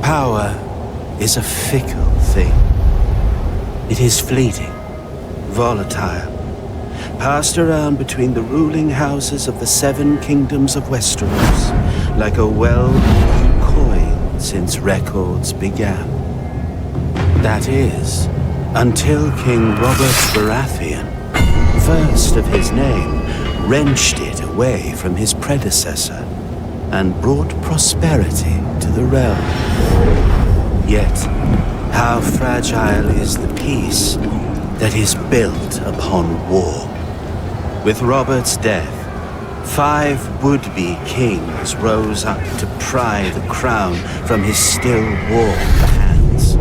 Power is a fickle thing. It is fleeting, volatile, passed around between the ruling houses of the 7 kingdoms of Westeros like a well-worn coin since records began. That is, until King Robert Baratheon, first of his name, wrenched it away from his predecessor and brought prosperity to the realm. Yet, how fragile is the peace that is built upon war? With Robert's death, 5 would-be kings rose up to pry the crown from his still warm hands.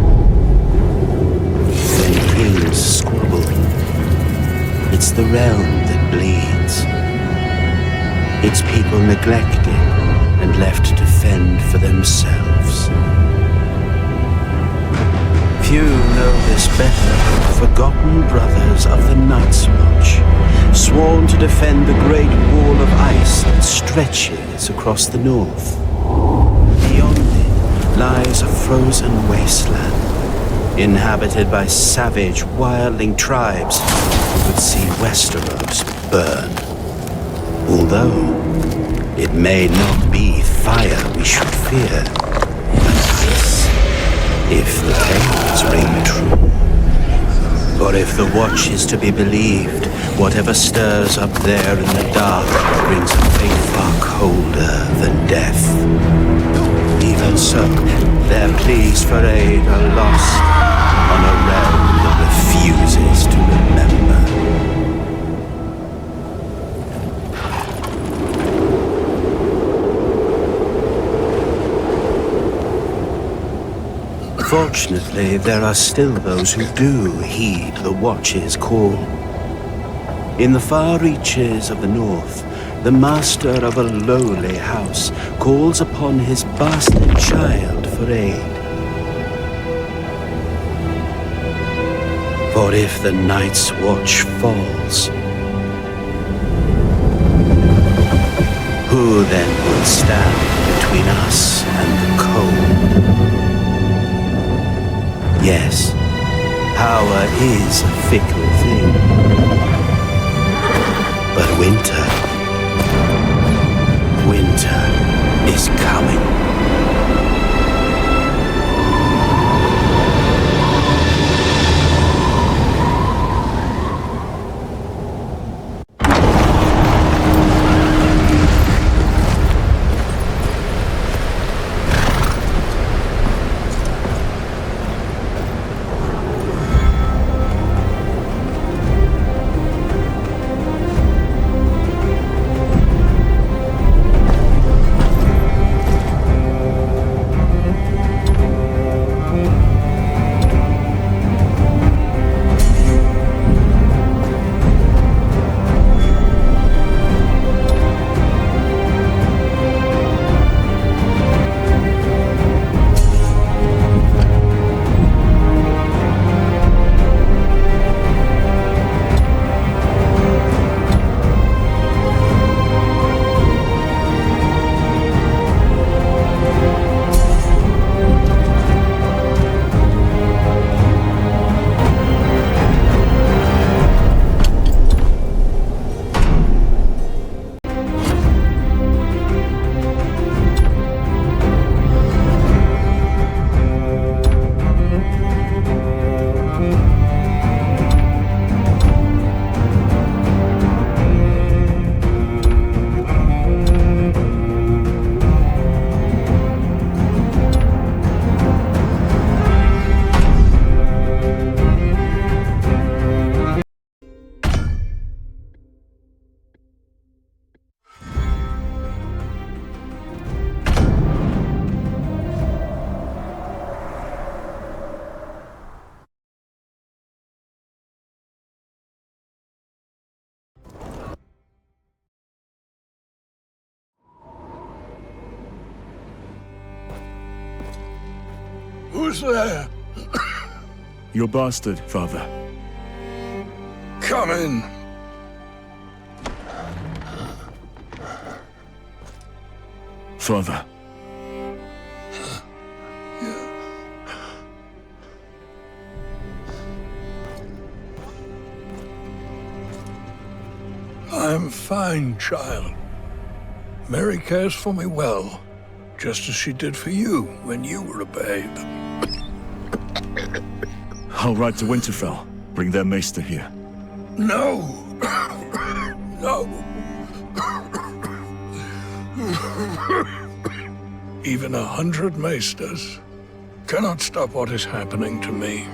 Then kings squabble. It's the realm that bleeds. Its people neglected and left to fend for themselves. Few know this better than the forgotten brothers of the Night's Watch, sworn to defend the great wall of ice that stretches across the north. Beyond it lies a frozen wasteland, inhabited by savage, wildling tribes who would see Westeros burn. Although it may not be fire we should fear, but ice, if the tales ring true. For if the watch is to be believed, whatever stirs up there in the dark brings a fate far colder than death. Even so, their pleas for aid are lost on a realm that refuses to remember. Fortunately, there are still those who do heed the Watch's call. In the far reaches of the north, the master of a lowly house calls upon his bastard child for aid. For if the Night's Watch falls, who then will stand between us and the cold? Yes, power is a fickle thing. But winter is coming. Who's there? Your bastard, father. Come in. Father. Yeah. fine child. Mary cares for me well, just as she did for you when you were a babe. I'll ride to Winterfell. Bring their maester here. No! No! Even 100 maesters cannot stop what is happening to me.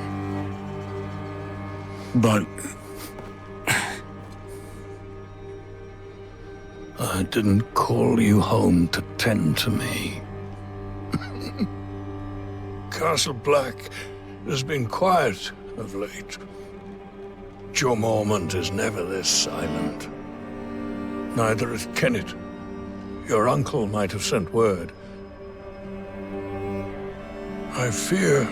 But I didn't call you home to tend to me. Castle Black has been quiet of late. Joe Mormont is never this silent. Neither is Kennet. Your uncle might have sent word. I fear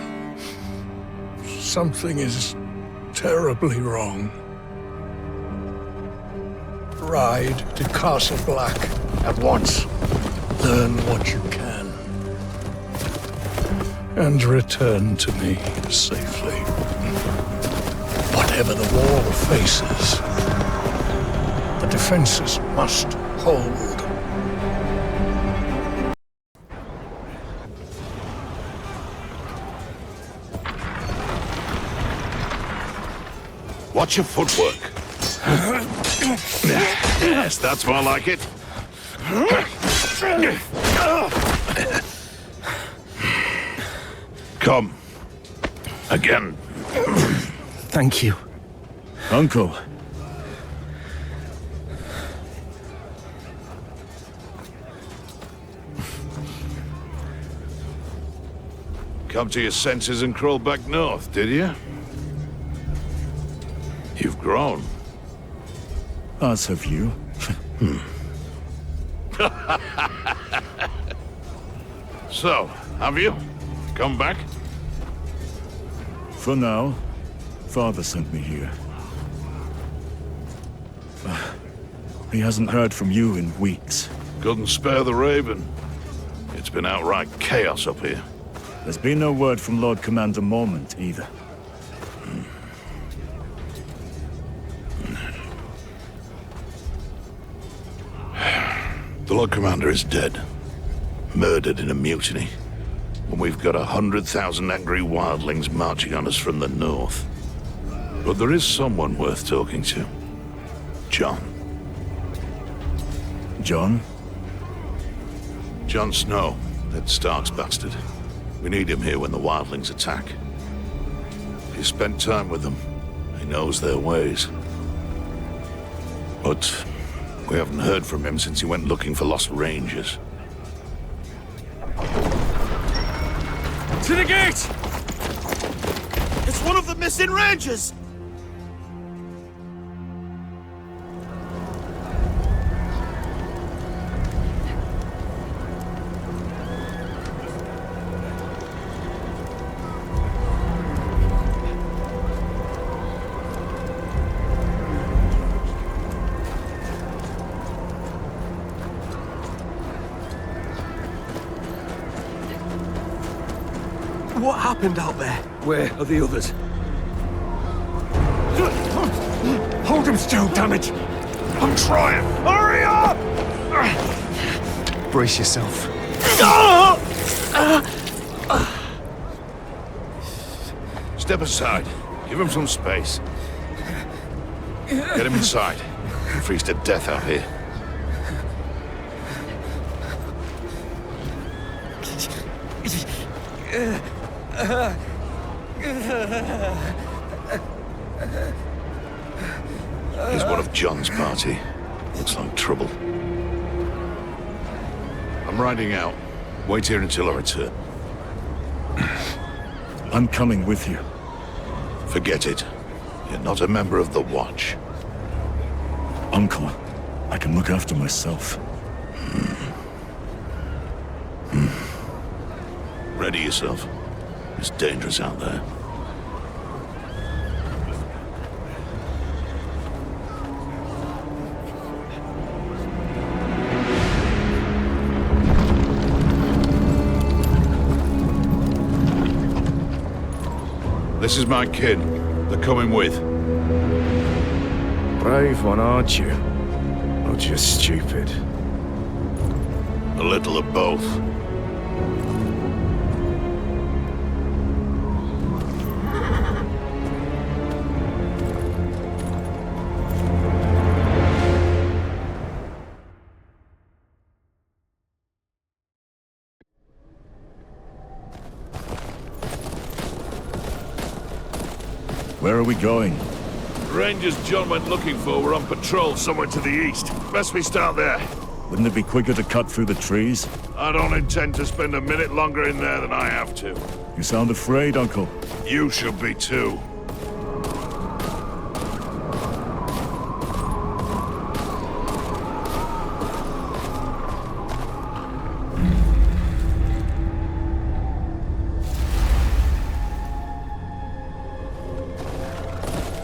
something is terribly wrong. Ride to Castle Black at once. Learn what you can. And return to me safely. Whatever the war faces, the defenses must hold. Watch your footwork. Yes, that's more like it. Come. Again. Thank you. Uncle. Come to your senses and crawl back north, did you? You've grown. As have you. So, have you? Come back? For now, Father sent me here. He hasn't heard from you in weeks. Couldn't spare the Raven. It's been outright chaos up here. There's been no word from Lord Commander Mormont either. The Lord Commander is dead. Murdered in a mutiny. And we've got 100,000 angry wildlings marching on us from the north. But there is someone worth talking to. Jon. Jon? Jon Snow, that Stark's bastard. We need him here when the wildlings attack. He spent time with them. He knows their ways. But we haven't heard from him since he went looking for lost rangers. To the gate! It's one of the missing rangers! What happened out there? Where are the others? Hold him still, damn it! I'm trying! Hurry up! Brace yourself. Step aside. Give him some space. Get him inside. He'll freeze to death out here. He's one of Jon's party. Looks like trouble. I'm riding out. Wait here until I return. I'm coming with you. Forget it. You're not a member of the Watch. Uncle, I can look after myself. Ready yourself. It's dangerous out there. This is my kid. They're coming with. Brave one, aren't you? just stupid? A little of both. Where are we going? Rangers John went looking for were on patrol somewhere to the east. Best we start there. Wouldn't it be quicker to cut through the trees? I don't intend to spend a minute longer in there than I have to. You sound afraid, Uncle. You should be too.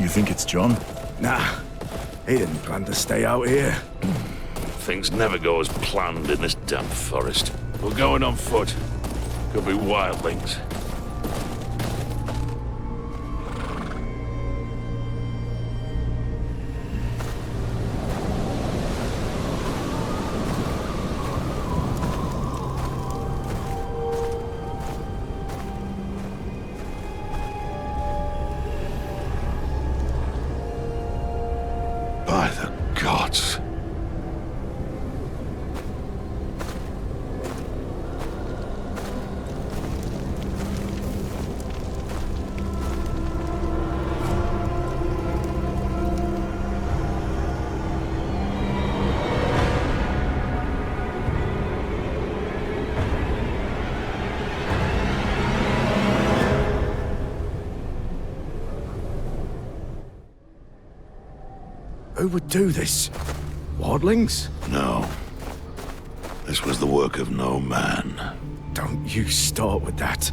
You think it's John? Nah, he didn't plan to stay out here. Things never go as planned in this damp forest. We're going on foot. Could be wildlings. By the gods. Who would do this? Wildlings? No. This was the work of no man. Don't you start with that.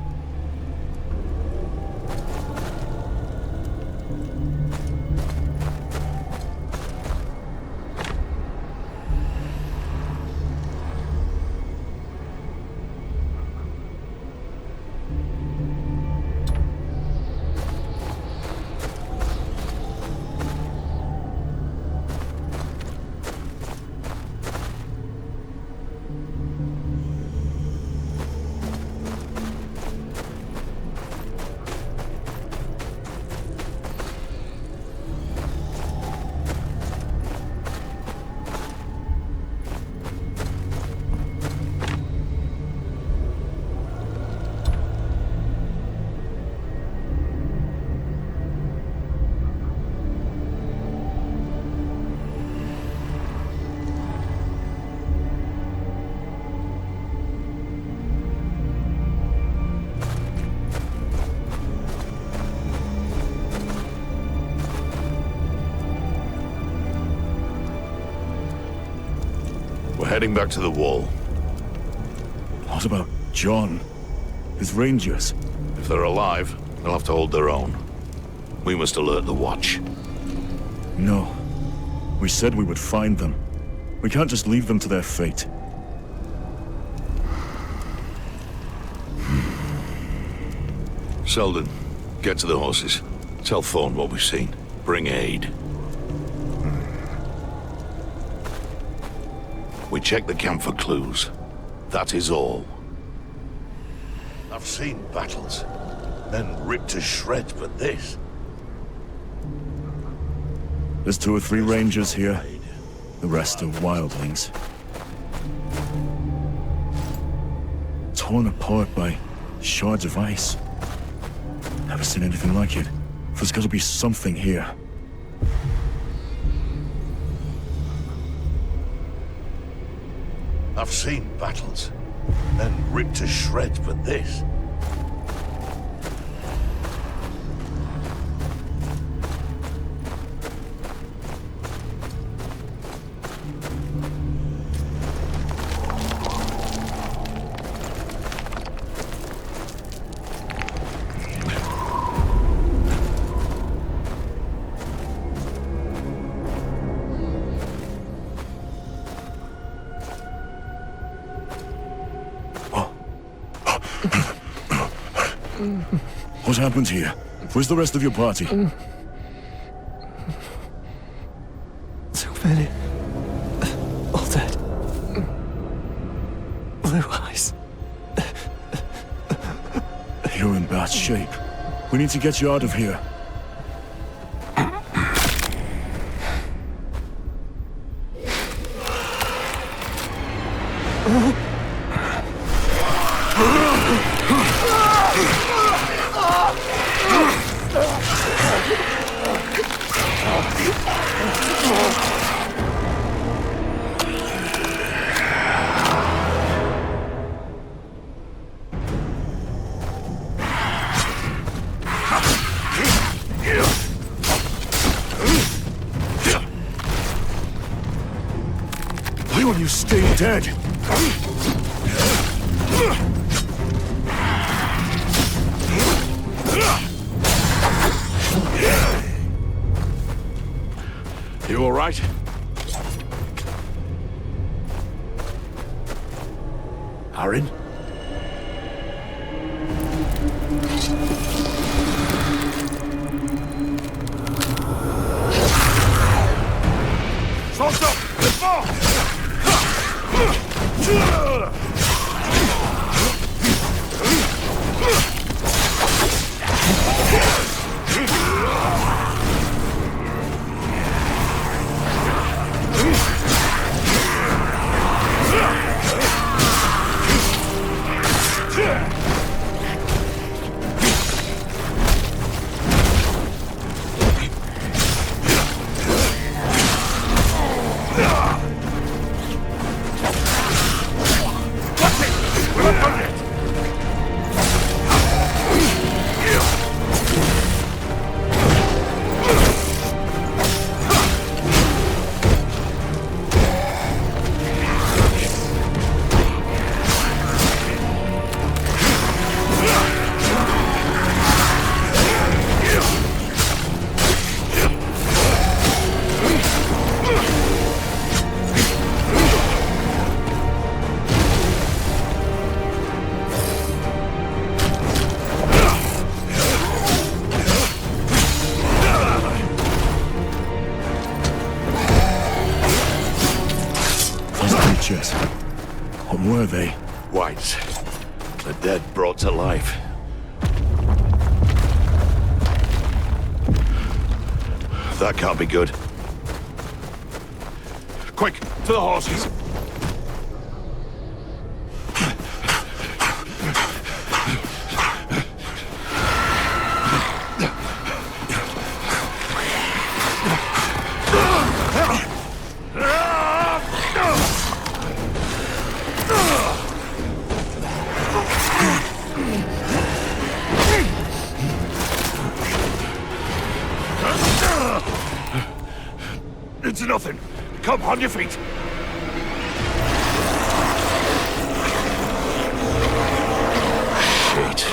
We're heading back to the wall. What about John? His rangers? If they're alive, they'll have to hold their own. We must alert the watch. No. We said we would find them. We can't just leave them to their fate. Selden, get to the horses. Tell Thorne what we've seen. Bring aid. We check the camp for clues. That is all. I've seen battles. Men ripped to shreds, but this... There's 2 or 3 rangers here. The rest are wildlings. Torn apart by shards of ice. Never seen anything like it. There's got to be something here. I've seen battles. Men ripped to shreds, but this... What happened here? Where's the rest of your party? So many You're in bad shape. We need to get you out of here. Why won't you stay dead? You all right? Aaron? Stop! What were they? Whites. The dead brought to life. That can't be good. Quick, to the horses! It's nothing. Come on your feet. Shit.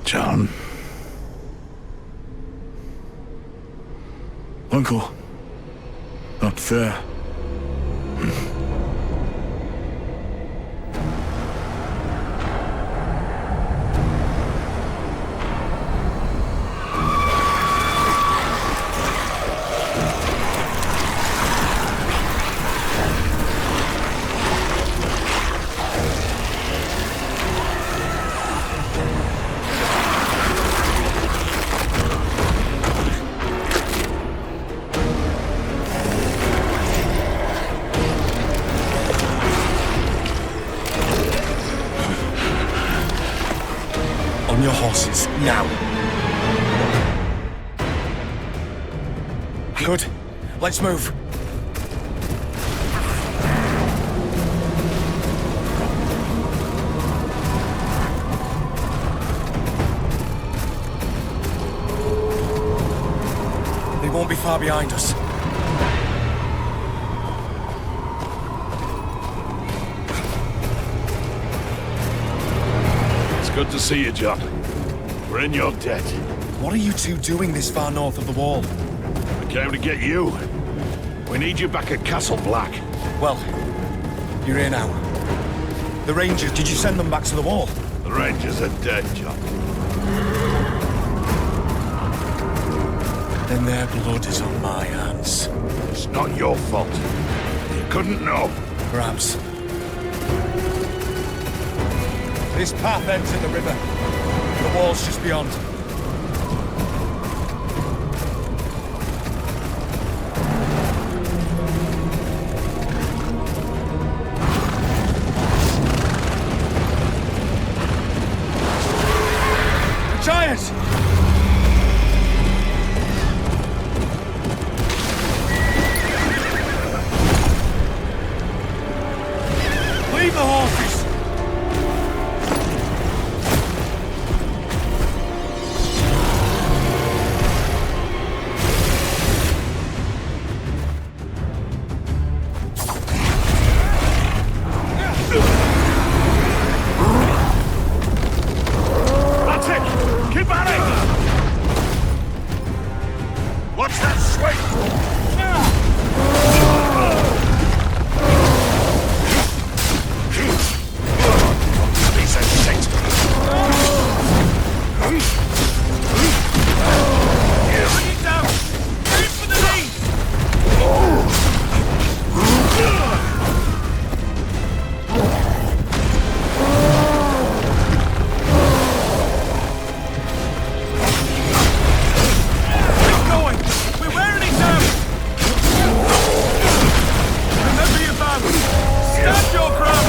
John. Uncle. Up there. On your horses, now. Good. Let's move. They won't be far behind us. Good to see you, John. We're in your debt. What are you two doing this far north of the wall? We came to get you. We need you back at Castle Black. Well, you're here now. The Rangers, did you send them back to the wall? The Rangers are dead, John. Then their blood is on my hands. It's not your fault. You couldn't know. Perhaps. This path ends in the river. The wall's just beyond. The giant! Leave the horses! That's it! Keep at it! Watch that swing! Piece of shit! Bring it down! Aim for the knee! Keep going! We're wearing it down! Remember your vows! Stand your ground!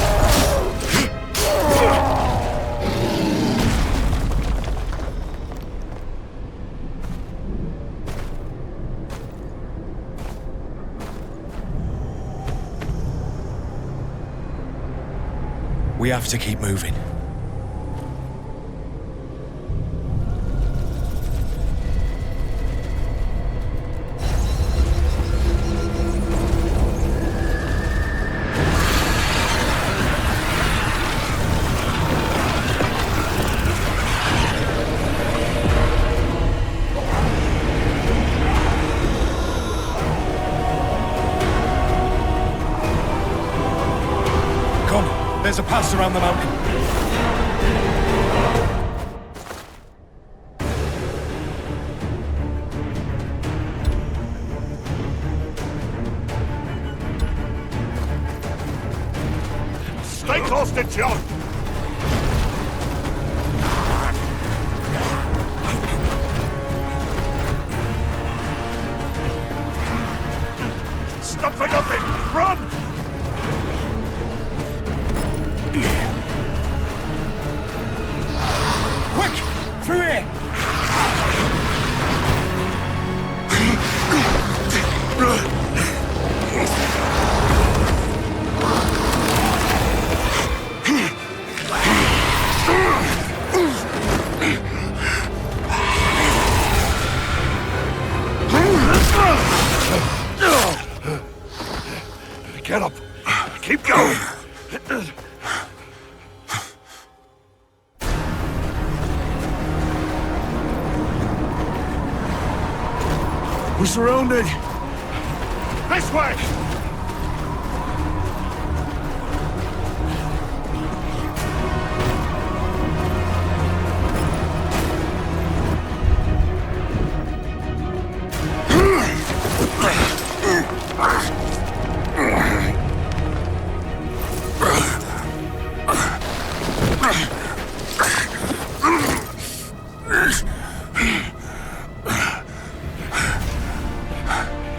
We have to keep moving. Come, there's a pass around the mountain. Stay close to John! Stop for nothing! Run! Quick! Through here! Get up! Keep going! We're surrounded! This way!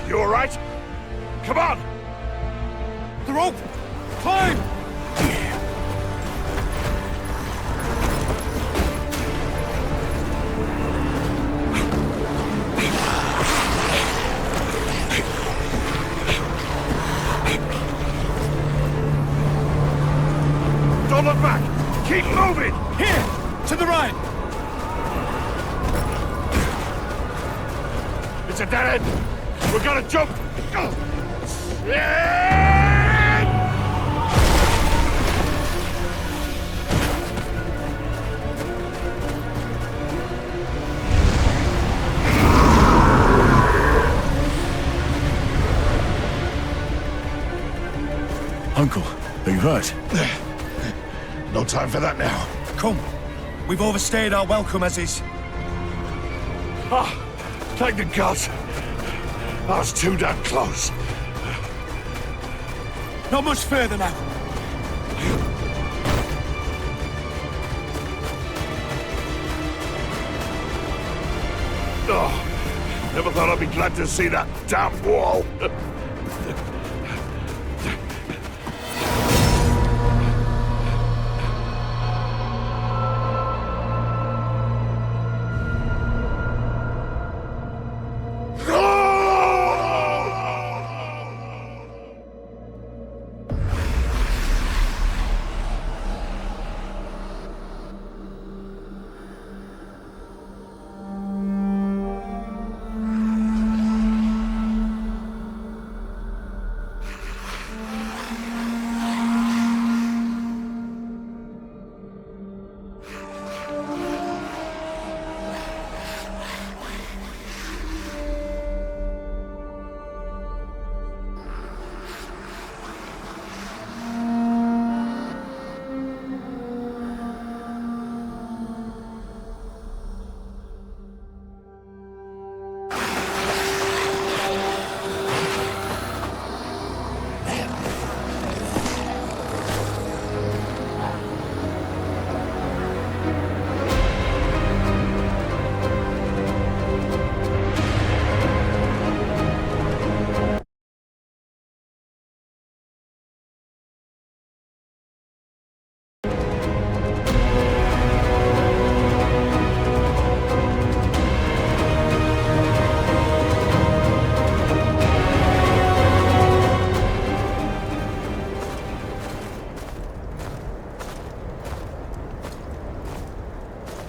You all right? Come on! The rope! Climb! Don't look back! Keep moving! Here! To the right! It's a dead end! We're gonna jump! Uncle, are you hurt? No time for that now. Come. We've overstayed our welcome as is. Ah, thank the gods. I was too damn close. Not much further now. Oh, never thought I'd be glad to see that damn wall.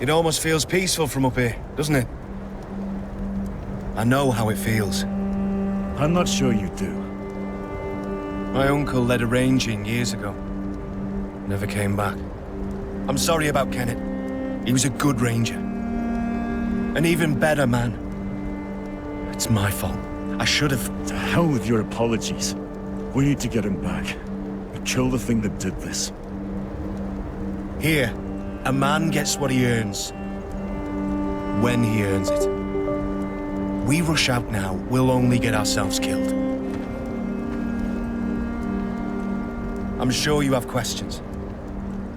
It almost feels peaceful from up here, doesn't it? I know how it feels. I'm not sure you do. My uncle led a ranging years ago. Never came back. I'm sorry about Kenneth. He was a good ranger. An even better man. It's my fault. I should have... To hell with your apologies. We need to get him back. Kill the thing that did this. Here, a man gets what he earns. When he earns it. We rush out now, we'll only get ourselves killed. I'm sure you have questions.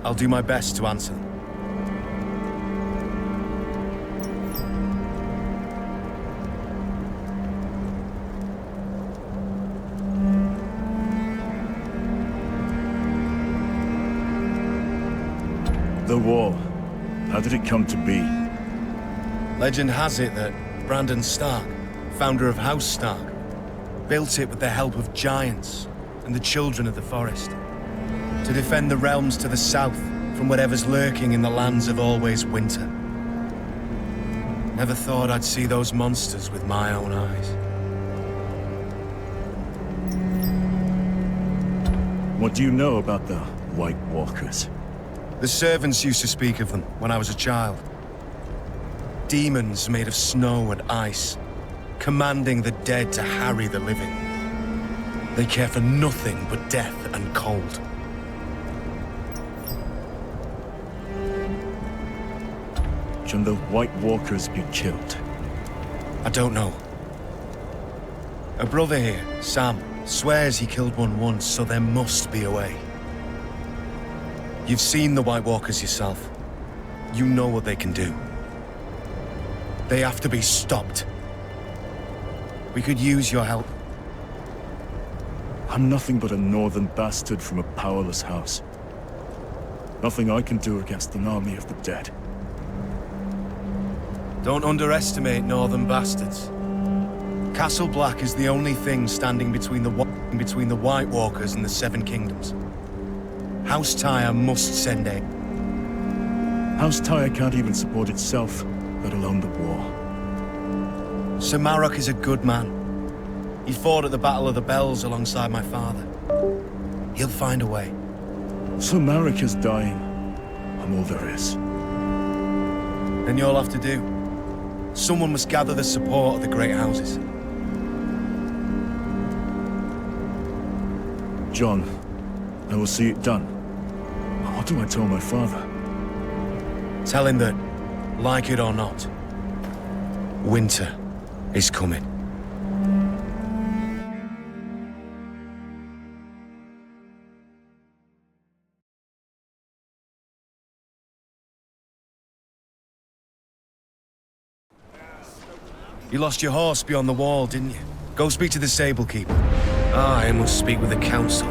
I'll do my best to answer them. The wall. How did it come to be? Legend has it that Brandon Stark, founder of House Stark, built it with the help of giants and the children of the forest, to defend the realms to the south from whatever's lurking in the lands of always winter. Never thought I'd see those monsters with my own eyes. What do you know about the White Walkers? The servants used to speak of them when I was a child. Demons made of snow and ice, commanding the dead to harry the living. They care for nothing but death and cold. Can the White Walkers be killed? I don't know. A brother here, Sam, swears he killed one once, so there must be a way. You've seen the White Walkers yourself. You know what they can do. They have to be stopped. We could use your help. I'm nothing but a northern bastard from a powerless house. Nothing I can do against an army of the dead. Don't underestimate northern bastards. Castle Black is the only thing standing between the White Walkers and the Seven Kingdoms. House Tyre must send aid. House Tyre can't even support itself, let alone the war. Sir Marok is a good man. He fought at the Battle of the Bells alongside my father. He'll find a way. So Marok is dying. I'm all there is. Then you'll have to do. Someone must gather the support of the great houses. John, I will see it done. What do I tell my father? Tell him that, like it or not, winter is coming. You lost your horse beyond the wall, didn't you? Go speak to the stable keeper. I must speak with the council.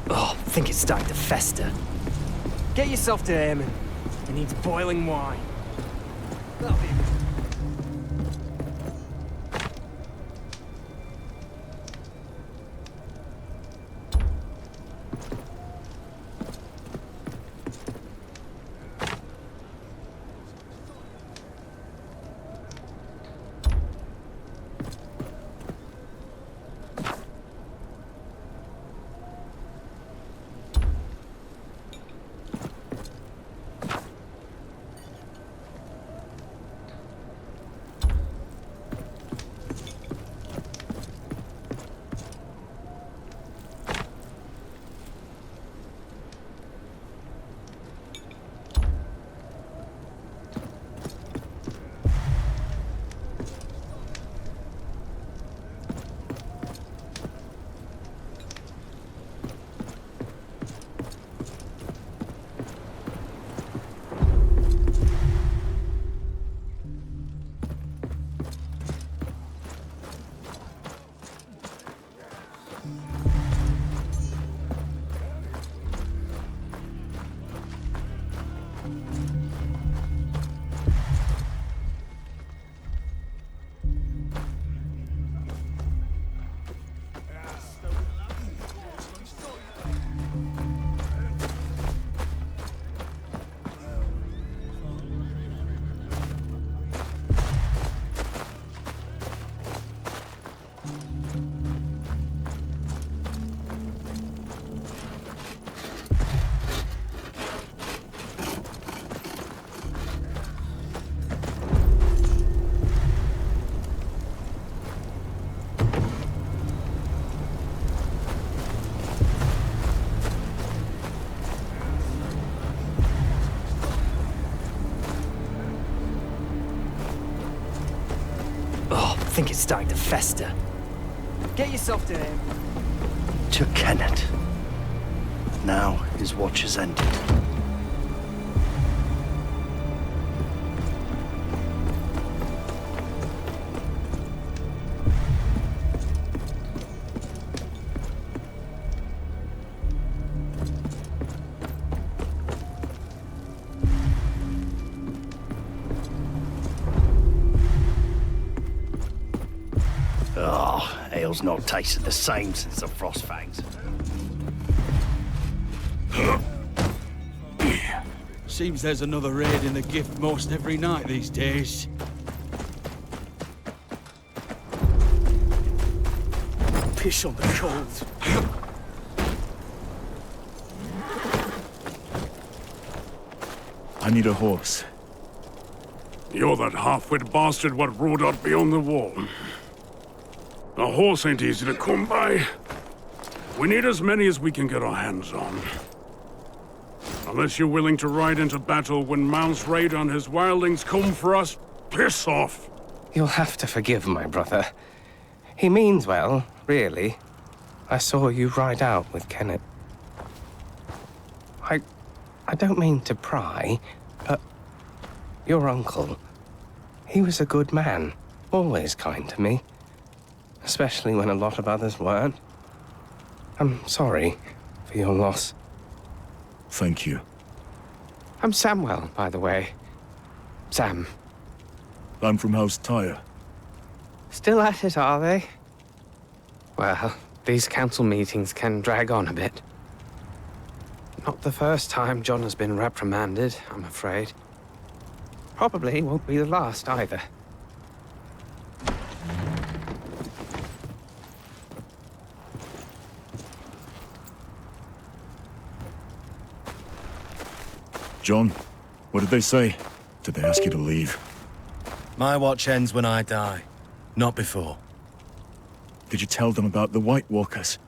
I think it's starting to fester. Get yourself to Eamon. He needs boiling wine. That'll be... I think it's starting to fester. Get yourself to him. To Kenneth. Now his watch has ended. Ale's not tasted the same since the Frostfangs. Seems there's another raid in the gift most every night these days. Piss on the cold. I need a horse. You're that half-wit bastard what rode out beyond the wall. A horse ain't easy to come by. We need as many as we can get our hands on. Unless you're willing to ride into battle when Mount's raid on his wildlings come for us, piss off! You'll have to forgive my brother. He means well, really. I saw you ride out with Kenneth. I don't mean to pry, but your uncle, he was a good man, always kind to me, especially when a lot of others weren't. I'm sorry for your loss. Thank you. I'm Samwell, by the way. Sam. I'm from House Tyre. Still at it, are they? Well, these council meetings can drag on a bit. Not the first time John has been reprimanded, I'm afraid. Probably won't be the last either. John, what did they say? Did they ask you to leave? My watch ends when I die, not before. Did you tell them about the White Walkers?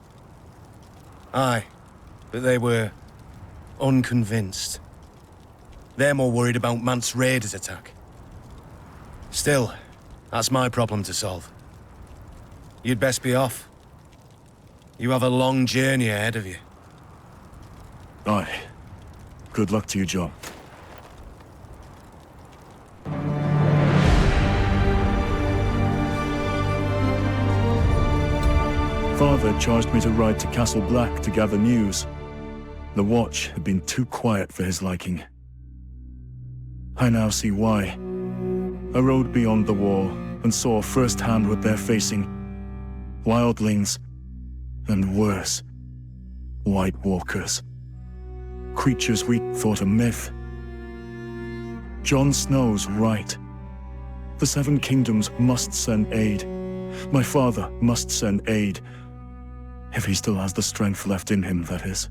Aye, but they were unconvinced. They're more worried about Mant's raiders' attack. Still, that's my problem to solve. You'd best be off. You have a long journey ahead of you. Aye. Good luck to you, John. Father charged me to ride to Castle Black to gather news. The Watch had been too quiet for his liking. I now see why. I rode beyond the wall and saw firsthand what they're facing. Wildlings, and worse, White Walkers. Creatures we thought a myth. Jon Snow's right. The Seven Kingdoms must send aid. My father must send aid. If he still has the strength left in him, that is.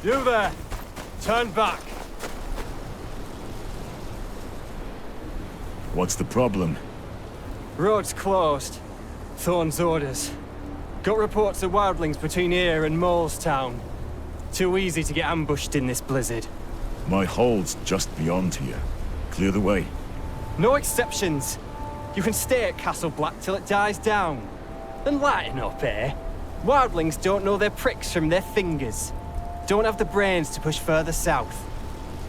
You there! Turn back! What's the problem? Road's closed. Thorn's orders. Got reports of wildlings between here and Molestown. Too easy to get ambushed in this blizzard. My hold's just beyond here. Clear the way. No exceptions. You can stay at Castle Black till it dies down. And lighten up, eh? Wildlings don't know their pricks from their fingers. Don't have the brains to push further south.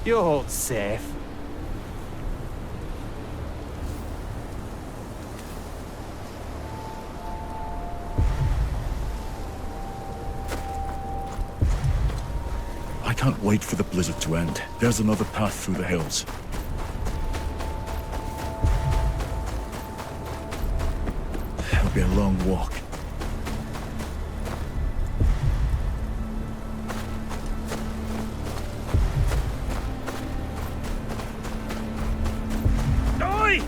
Your hold's safe. I can't wait for the blizzard to end. There's another path through the hills. It'll be a long walk. Oi!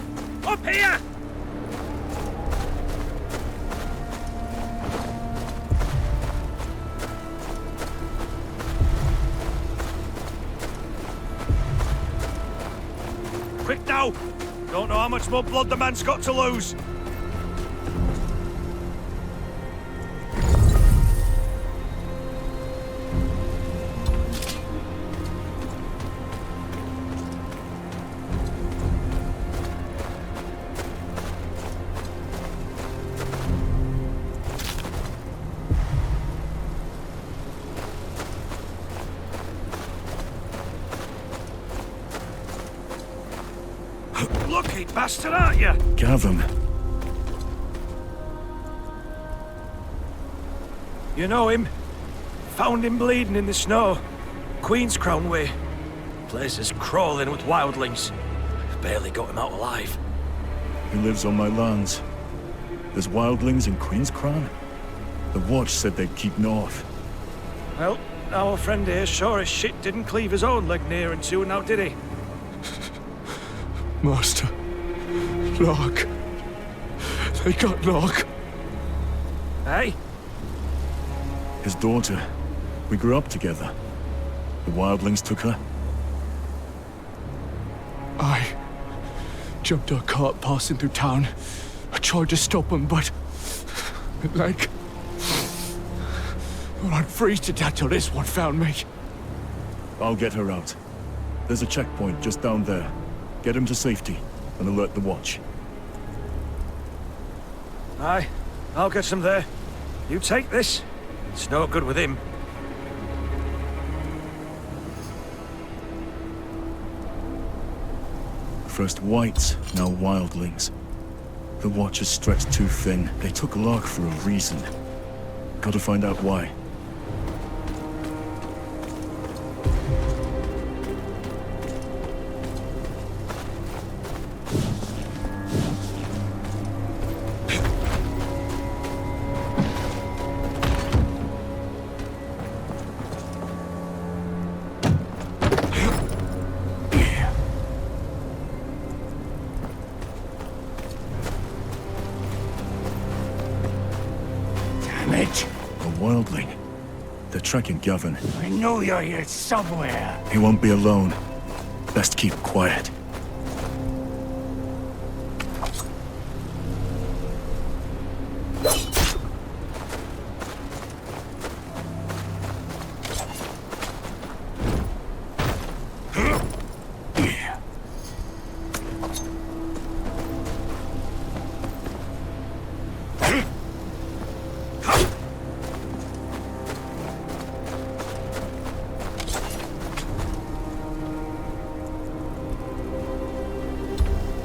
Up here! Quick now! Don't know how much more blood the man's got to lose. Lucky bastard, aren't you? Gavin. You know him? Found him bleeding in the snow. Queen's Crown way. Place is crawling with wildlings. Barely got him out alive. He lives on my lands. There's wildlings in Queen's Crown? The Watch said they'd keep north. Well, our friend here sure as shit didn't cleave his own leg near and soon now, did he? Master. Locke. They got Locke. Hey? His daughter. We grew up together. The wildlings took her. I jumped a cart passing through town. I tried to stop him, but... like... well, I'd freeze to death till this one found me. I'll get her out. There's a checkpoint just down there. Get him to safety and alert the Watch. Aye, I'll get some there. You take this. It's no good with him. First whites, now wildlings. The Watch is stretched too thin. They took Locke for a reason. Gotta find out why. They're tracking Gavin. I know you're here somewhere. He won't be alone. Best keep quiet.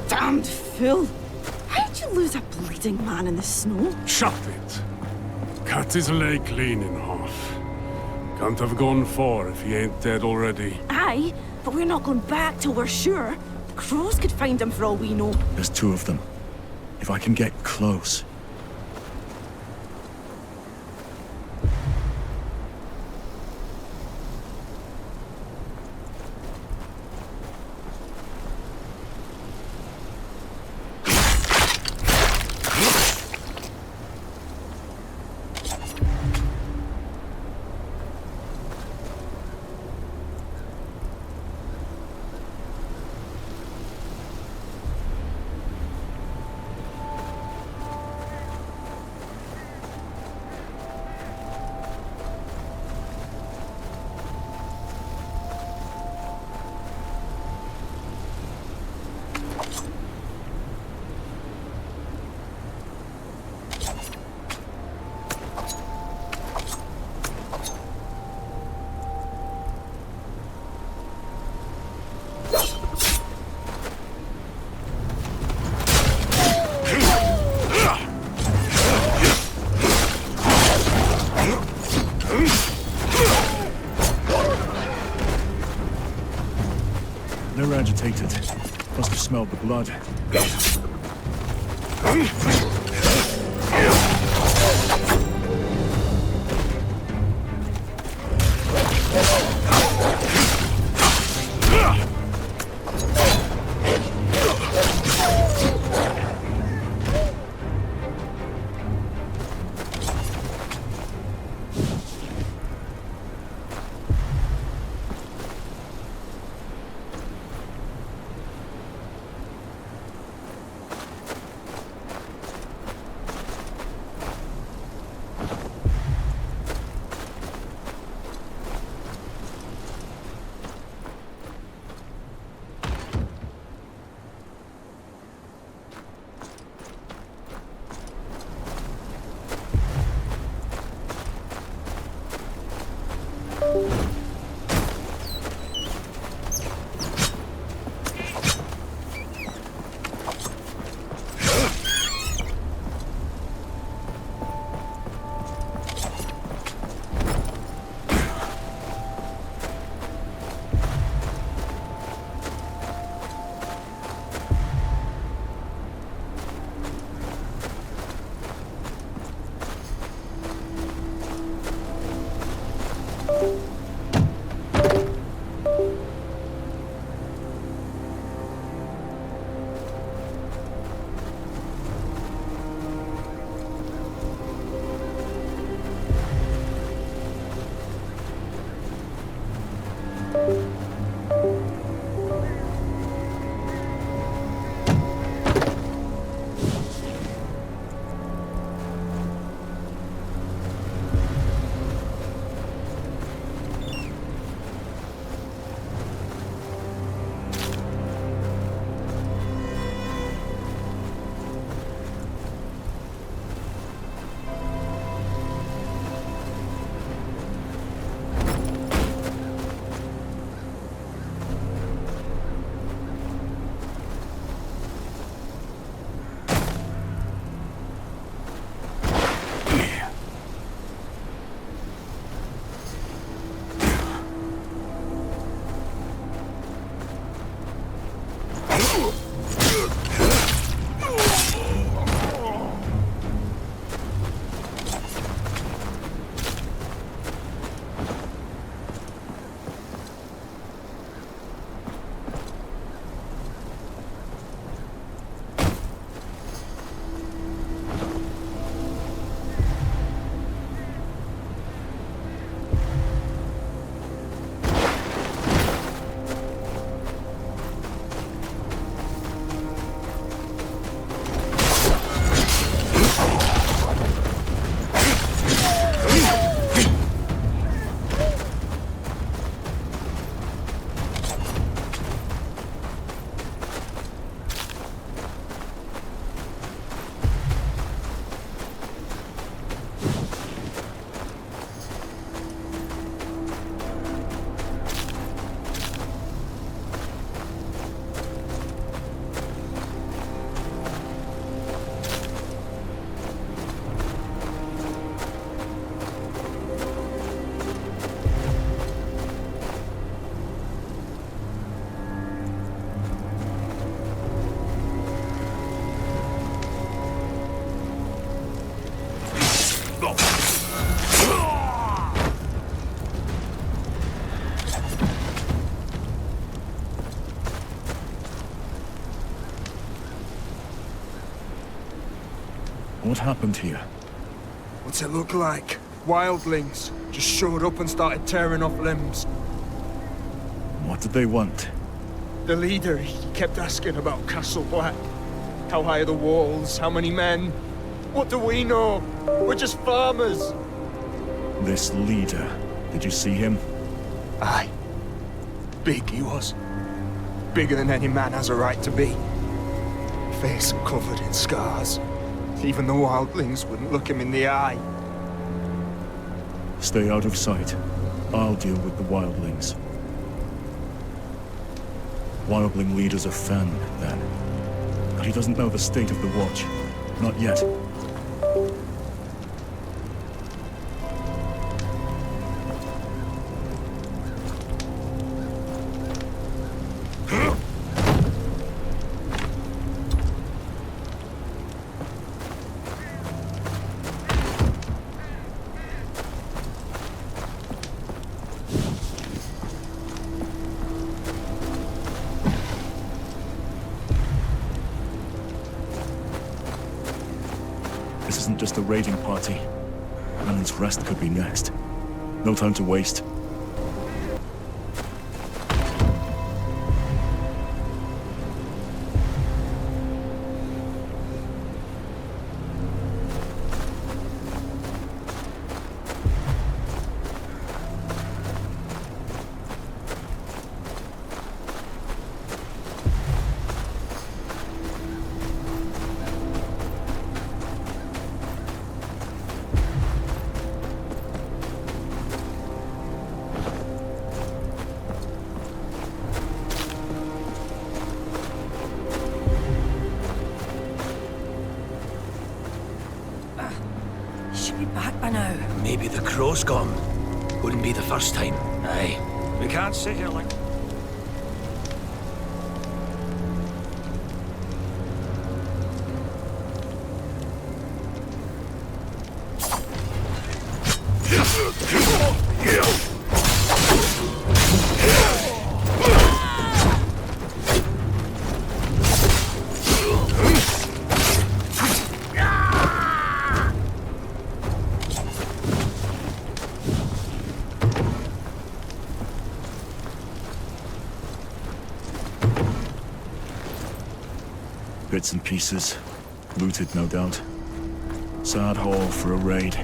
Damned fool! How'd you lose a bleeding man in the snow? Shut it. Cut his leg clean in half. Can't have gone far if he ain't dead already. Aye, but we're not going back till we're sure. The crows could find him for all we know. There's two of them. If I can get close... decapitated. Must have smelled the blood. What happened here? What's it look like? Wildlings just showed up and started tearing off limbs. What did they want? The leader, he kept asking about Castle Black. How high are the walls? How many men? What do we know? We're just farmers. This leader, did you see him? Aye. Big he was. Bigger than any man has a right to be. Face covered in scars. Even the wildlings wouldn't look him in the eye. Stay out of sight. I'll deal with the wildlings. Wildling leader's a fan, then. But he doesn't know the state of the Watch. Not yet. This isn't just a raiding party. Alan's rest could be next. No time to waste. Maybe the crow's got him. Wouldn't be the first time. Aye. We can't sit here like... Bits and pieces. Looted, no doubt. Sad haul for a raid.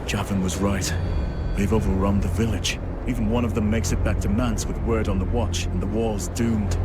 Javin was right. They've overrun the village. Even one of them makes it back to Mance with word on the watch, and the wall's doomed.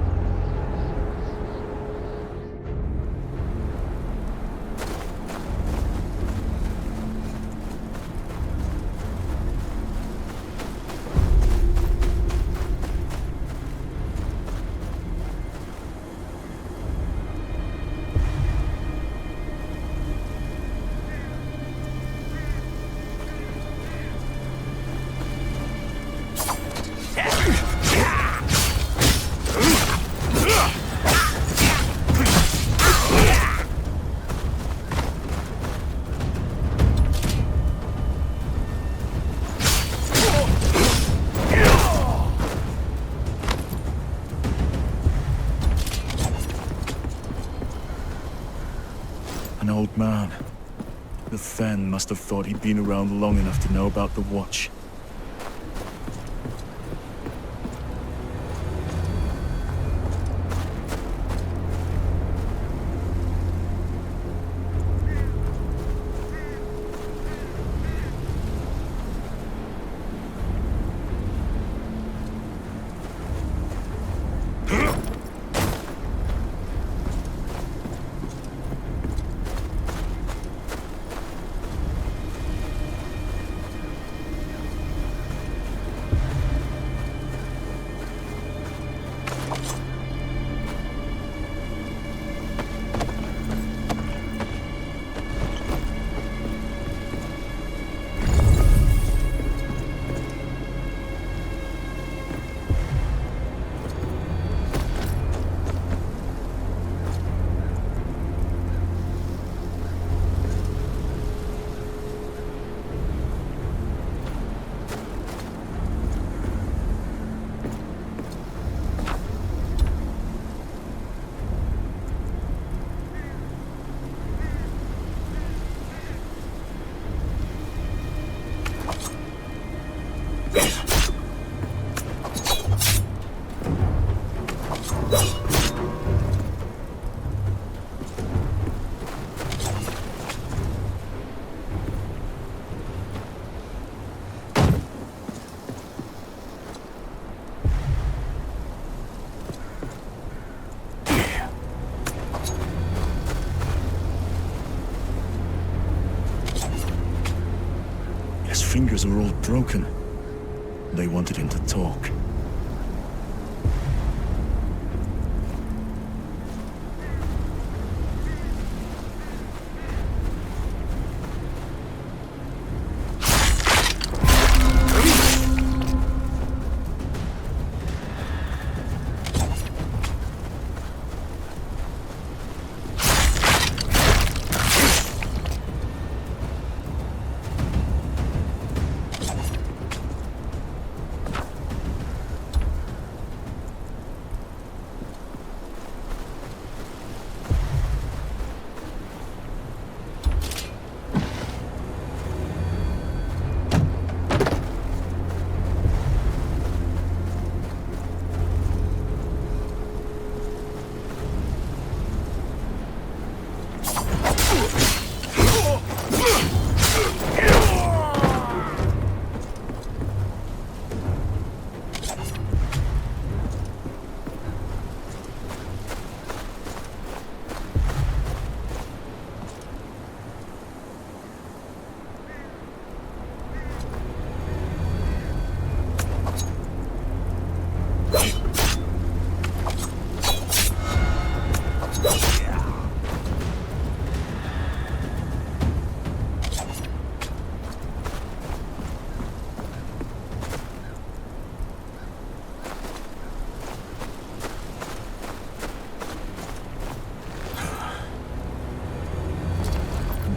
An old man. The Fen must have thought he'd been around long enough to know about the watch. His fingers are all broken. They wanted him to talk.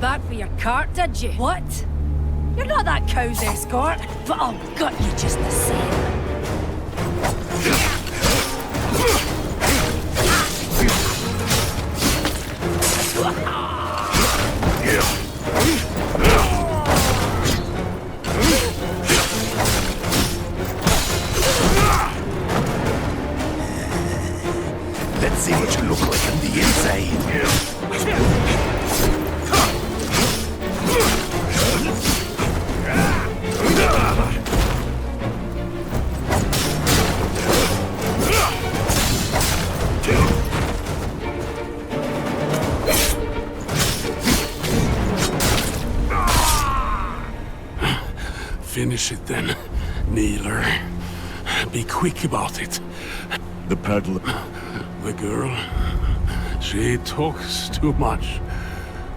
back for your cart, did you? What? You're not that cow's escort, but I'll gut you just the same. Let's see what you look like on the inside. Finish it then, kneeler. Be quick about it. The peddler. The girl. She talks too much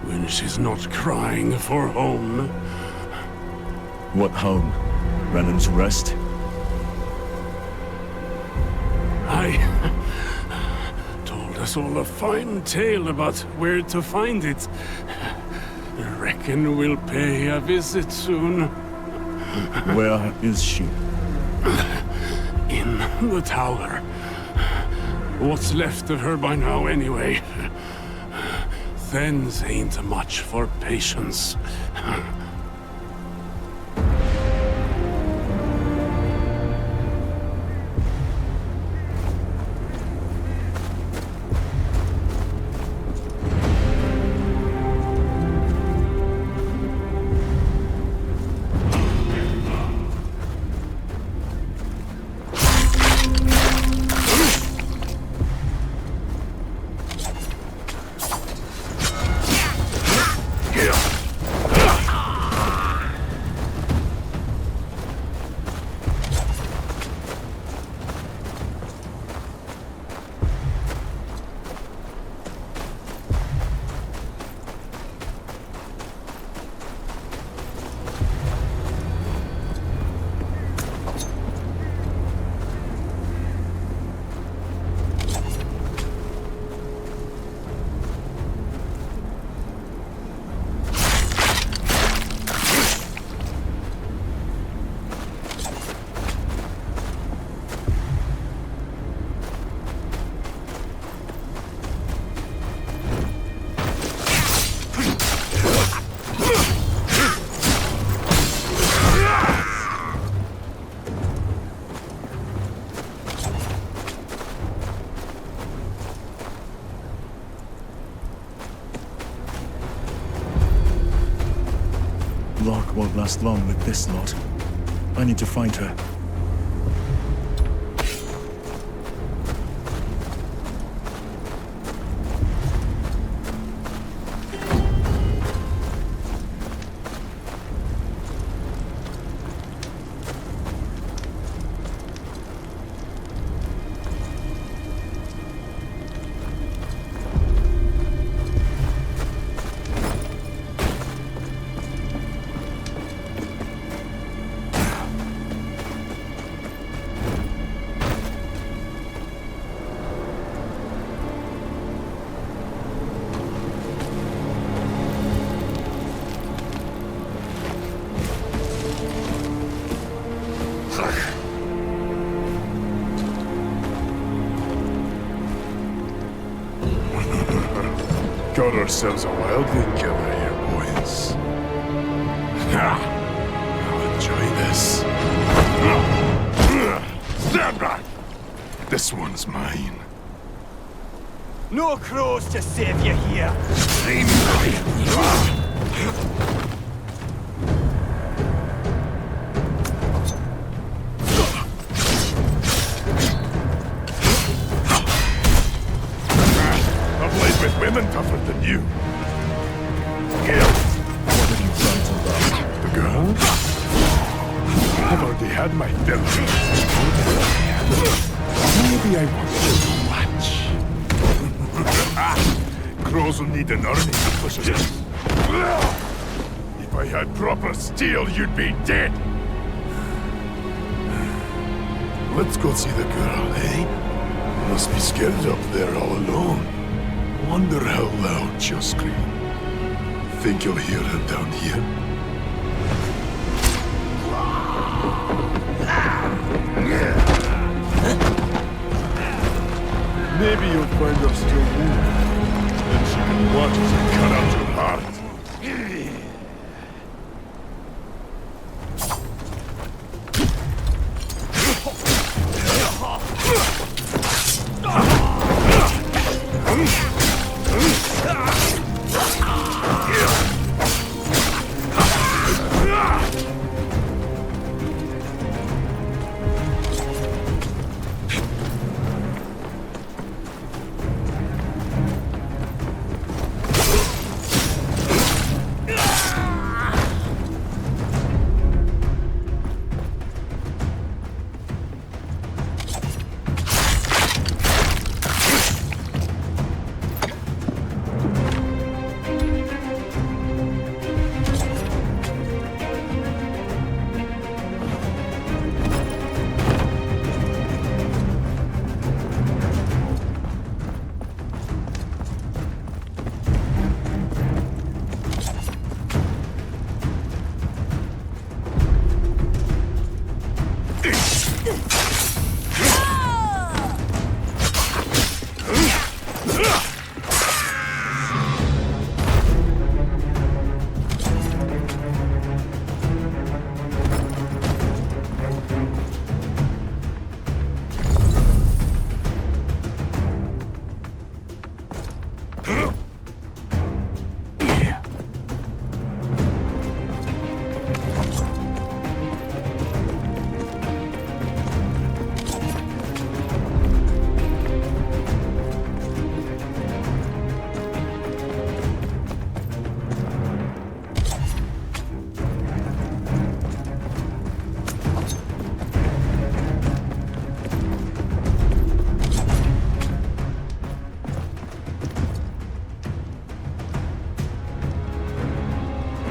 when she's not crying for home. What home? Brennan's Rest? I told us all a fine tale about where to find it. Reckon we'll pay a visit soon. Where is she? In the tower. What's left of her by now, anyway? Thens ain't much for patience. Lark won't last long with this lot. I need to find her. Got ourselves a wildling killer here, boys. I'll enjoy this. Stand back! This one's mine. No crows to save you here. Leave me. Women tougher than you. What have you done to her? The girl? I've already had my fill. Maybe I want you to watch. Crows will need an army to push us. If I had proper steel, you'd be dead. Let's go see the girl, eh? Must be scared up there all alone. Wonder how loud she'll scream. think you'll hear her down here? Maybe you'll find her still wounded. Then she can watch as I cut out your heart.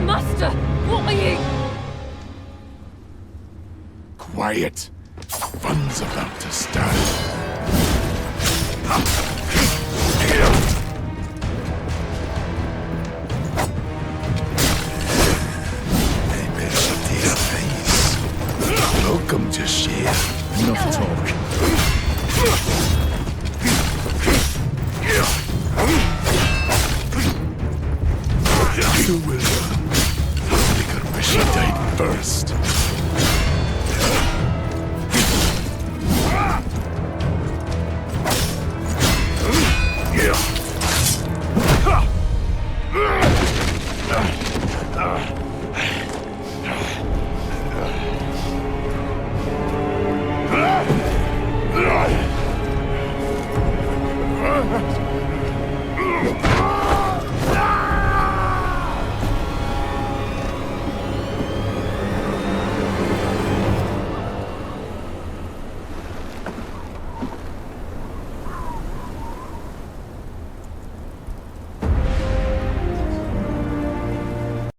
Master, what are you? Quiet. Fun's about to start.